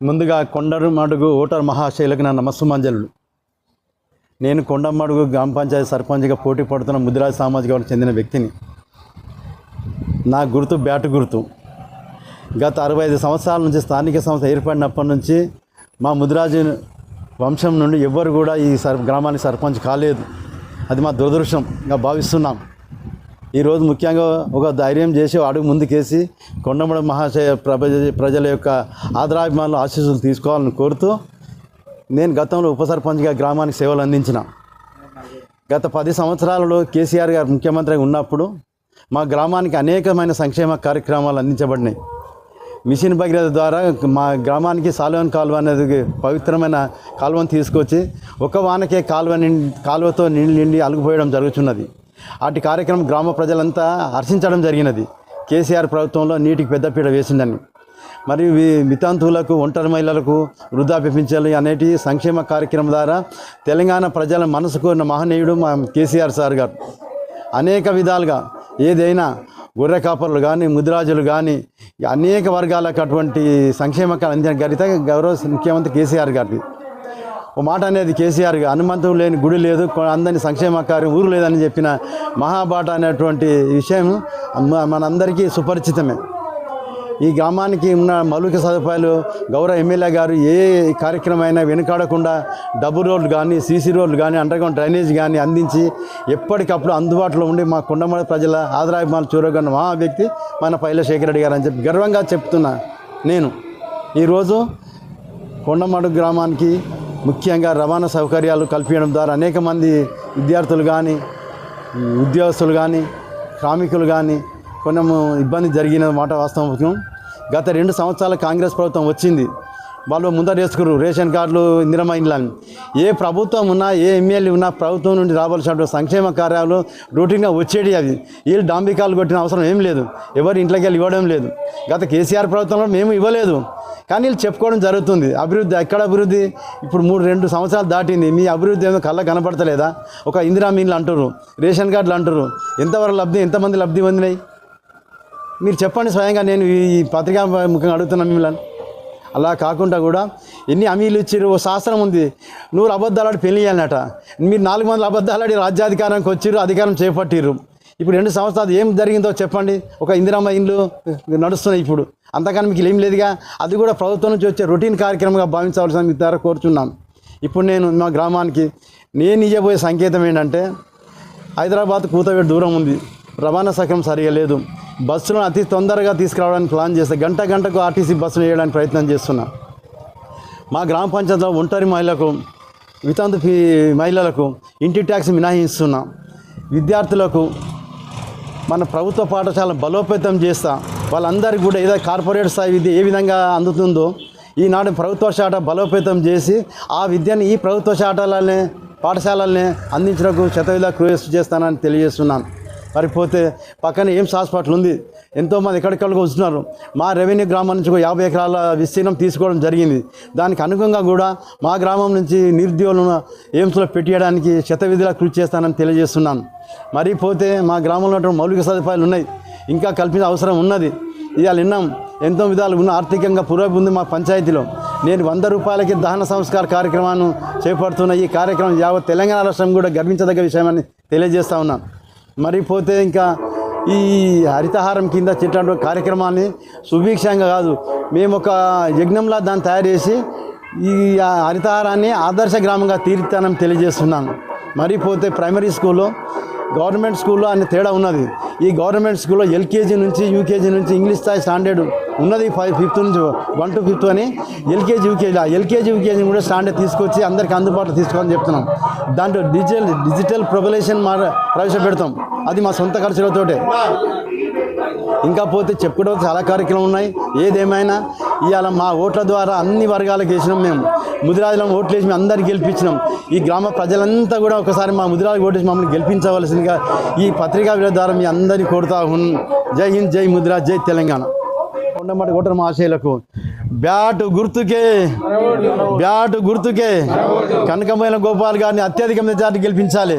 ముందుగా కొండమడుగు ఓటర్ మహాశైలకు నా నమస్సుమాంజలు. నేను కొండమడుగు గ్రామ పంచాయతీ సర్పంచ్గా పోటీ పడుతున్న ముదిరాజ్ సామాజిక వర్గానికి చెందిన వ్యక్తిని. నా గుర్తు బ్యాటు గుర్తు. గత 65 సంవత్సరాల నుంచి స్థానిక సంస్థ ఏర్పడినప్పటి నుంచి మా ముదిరాజు వంశం నుండి ఎవ్వరు కూడా ఈ గ్రామానికి సర్పంచ్ కాలేదు. అది మా దురదృష్టంగా భావిస్తున్నాం. ఈరోజు ముఖ్యంగా ఒక ధైర్యం చేసి అడుగు ముందుకేసి కొండమడుగు మహాశయ ప్రజల యొక్క ఆదరాభిమానులు ఆశీస్సులు తీసుకోవాలని కోరుతూ నేను గతంలో ఉప సర్పంచ్గా గ్రామానికి సేవలు అందించిన. గత 10 సంవత్సరాలలో కేసీఆర్ గారు ముఖ్యమంత్రిగా ఉన్నప్పుడు మా గ్రామానికి అనేకమైన సంక్షేమ కార్యక్రమాలు అందించబడినాయి. మిషన్ భగీరథ ద్వారా మా గ్రామానికి సాల్వన్ కాలువ అనేది పవిత్రమైన కాలువను తీసుకొచ్చి ఒక వానకే కాలువతో నీళ్ళు నిండి అలుగుపోయడం జరుగుతున్నది. అటు కార్యక్రమం గ్రామ ప్రజలంతా హర్షించడం జరిగినది. కేసీఆర్ ప్రభుత్వంలో నీటికి పెద్దపీట వేసిందని. మరియు వితంతువులకు, ఒంటరి మహిళలకు వృద్ధాప్య పింఛన్లు అనేటి సంక్షేమ కార్యక్రమం ద్వారా తెలంగాణ ప్రజల మనసుకు మహనీయుడు మా కేసీఆర్ సార్ గారు. అనేక విధాలుగా ఏదైనా గొర్రె కాపర్లు కానీ, ముదిరాజులు కానీ అనేక వర్గాలకు అటువంటి సంక్షేమ అందించిన ఘనత గౌరవ ముఖ్యమంత్రి కేసీఆర్ గారిది. ఓ మాట అనేది కేసీఆర్ హనుమంతుడు లేని గుడి లేదు, అందరినీ సంక్షేమ కార్యం ఊరు లేదని చెప్పిన మహాబాట అనేటువంటి విషయం మనందరికీ సుపరిచితమే. ఈ గ్రామానికి ఉన్న మౌలిక సదుపాయాలు గౌరవ ఎమ్మెల్యే గారు ఏ కార్యక్రమం అయినా వెనుకాడకుండా డబుల్ రోడ్లు కానీ, సీసీ రోడ్లు కానీ, అండర్గ్రౌండ్ డ్రైనేజ్ కానీ అందించి ఎప్పటికప్పుడు అందుబాటులో ఉండి మా కొండమడుగు ప్రజల ఆదరాభిమానులు చూరగొన్న మహా వ్యక్తి మన పైల శేఖర్ రెడ్డి గారు అని చెప్పి గర్వంగా చెప్తున్నా. నేను ఈరోజు కొండమడుగు గ్రామానికి ముఖ్యంగా రవాణా సౌకర్యాలు కల్పించడం ద్వారా అనేక మంది విద్యార్థులు కానీ, ఉద్యోగస్తులు కానీ, శ్రామికులు కానీ కొంచెం ఇబ్బంది జరిగిన మాట వాస్తవం. గత 2 సంవత్సరాల కాంగ్రెస్ ప్రభుత్వం వచ్చింది. వాళ్ళు ముందరేసుకురు రేషన్ కార్డులు, ఇందిరమ్మ ఇండ్లని. ఏ ప్రభుత్వం ఉన్నా, ఏ ఎమ్మెల్యే ఉన్నా ప్రభుత్వం నుండి రావాల్సినటువంటి సంక్షేమ కార్యాలు రూటీన్గా వచ్చేది. అవి వీళ్ళు డాంబికాలు కొట్టిన అవసరం ఏం లేదు, ఎవరు ఇంట్లోకి వెళ్ళి ఇవ్వడం లేదు. గత కేసీఆర్ ప్రభుత్వంలో మేము ఇవ్వలేదు, కానీ వీళ్ళు చెప్పుకోవడం జరుగుతుంది. అభివృద్ధి ఎక్కడ అభివృద్ధి? ఇప్పుడు 2 సంవత్సరాలు దాటింది, మీ అభివృద్ధి ఏమో కళ్ళ కనపడతలేదా? ఒక ఇందిరమ్మ ఇండ్లు అంటారు, రేషన్ కార్డులు అంటారు. ఎంతవరకు లబ్ధి, ఎంతమంది లబ్ధి పొందినాయి మీరు చెప్పండి స్వయంగా. నేను ఈ పత్రికా ముఖ్యంగా అడుగుతున్నాను మిమ్మల్ని. అలా కాకుండా కూడా ఎన్ని హామీలు ఇచ్చారు. ఓ శాస్త్రం ఉంది, 100 అబద్ధాలాడి పెళ్లి చేయాలన్నట. మీరు 400 అబద్ధాలాడి రాజ్యాధికారానికి వచ్చారు, అధికారం చేపట్టిరు. ఇప్పుడు 2 సంవత్సరాలు ఏం జరిగిందో చెప్పండి. ఒక ఇందిరమ్మ ఇండ్లు నడుస్తున్నాయి ఇప్పుడు, అంతకన్నా మీకు ఏం లేదుగా. అది కూడా ప్రభుత్వం నుంచి వచ్చే రొటీన్ కార్యక్రమంగా భావించవలసిన మీ ద్వారా కోరుచున్నాను. ఇప్పుడు నేను మా గ్రామానికి నేను ఇవ్వబోయే సంకేతం ఏంటంటే, హైదరాబాద్ కూతవేడు దూరం ఉంది, రవాణా సౌకర్యం సరిగా లేదు. బస్సులను అతి తొందరగా తీసుకురావడానికి ప్లాన్ చేస్తే గంటకు ఆర్టీసీ బస్సులు వేయడానికి ప్రయత్నం చేస్తున్నా. మా గ్రామ పంచాయతీలో ఒంటరి మహిళలకు, వితంతు మహిళలకు ఇంటి ట్యాక్స్ మినహాయిస్తున్నా. విద్యార్థులకు మన ప్రభుత్వ పాఠశాలను బలోపేతం చేస్తా. వాళ్ళందరికీ కూడా ఏదో కార్పొరేట్ స్థాయి విద్య ఏ విధంగా అందుతుందో ఈనాడు ప్రభుత్వ శాఖ బలోపేతం చేసి ఆ విద్యను ఈ ప్రభుత్వ పాఠశాలల్ని అందించడానికి శతవిధంగా కృషి చేస్తానని తెలియజేస్తున్నాను. మరిపోతే పక్కన ఎయిమ్స్ హాస్పిటల్ ఉంది, ఎంతోమంది ఎక్కడికక్కడికి వస్తున్నారు. మా రెవెన్యూ గ్రామం నుంచి 50 ఎకరాల విస్తీర్ణం తీసుకోవడం జరిగింది. దానికి అనుగుణంగా కూడా మా గ్రామం నుంచి నిరుద్యోగులను ఎయిమ్స్లో పెట్టేయడానికి శతవిధిలా కృషి చేస్తానని తెలియజేస్తున్నాను. మరిపోతే మా గ్రామంలో ఉన్నటువంటి మౌలిక సదుపాయాలు ఉన్నాయి, ఇంకా కల్పించే అవసరం ఉన్నది. ఇవాళ విన్నాం, ఎంతో విధాలు ఉన్న ఆర్థికంగా పురోగతి ఉంది మా పంచాయతీలో. నేను 100 రూపాయలకి దహన సంస్కార కార్యక్రమాన్ని చేపడుతున్న ఈ కార్యక్రమం యావత్ తెలంగాణ రాష్ట్రం కూడా గర్వించదగ్గ విషయమని తెలియజేస్తా ఉన్నాను. మరిపోతే ఇంకా ఈ హరితహారం కింద చెట్టు కార్యక్రమాన్ని సుభిక్షంగా కాదు, మేము ఒక యజ్ఞంలా దాన్ని తయారు చేసి ఈ హరితహారాన్ని ఆదర్శ గ్రామంగా తీర్చానని తెలియజేస్తున్నాను. మరిపోతే ప్రైమరీ స్కూల్లో, గవర్నమెంట్ స్కూల్లో అనే తేడా ఉన్నది. ఈ గవర్నమెంట్ స్కూల్లో ఎల్కేజీ నుంచి యూకేజీ నుంచి ఇంగ్లీష్ స్థాయి స్టాండర్డ్ ఉన్నది. 5th నుంచి 1 to 5th అని ఎల్కేజీ యూకేజీ కూడా స్టాండర్డ్ తీసుకొచ్చి అందరికీ అందుబాటులో తీసుకోవాలని చెప్తున్నాం. దాంట్లో డిజిటల్ ప్రొబలేషన్ ప్రవేశపెడతాం, అది మా సొంత ఖర్చులతోటే. ఇంకా పోతే చెప్పుకోవడం చాలా కార్యక్రమాలు ఉన్నాయి. ఏదేమైనా ఇవాళ మా ఓట్ల ద్వారా అన్ని వర్గాలకు వేసినాం. మేము ముదిరాజులను ఓట్లు వేసి మేము అందరికీ గెలిపించినాం. ఈ గ్రామ ప్రజలంతా కూడా ఒకసారి మా ముదిరాజు ఓటేసి మమ్మల్ని గెలిపించవలసిందిగా ఈ పత్రికా విలేకరుల ద్వారా మీ అందరినీ కోరుతా ఉన్నాను. జై హింద్, జై ముదిరాజ్, జై తెలంగాణ. కొండమడుగు ఓటర్ మహాశయులకు బ్యాటు గుర్తుకే కనకమైన గోపాల్ గారిని అత్యధిక మెజార్టీ గెలిపించాలి.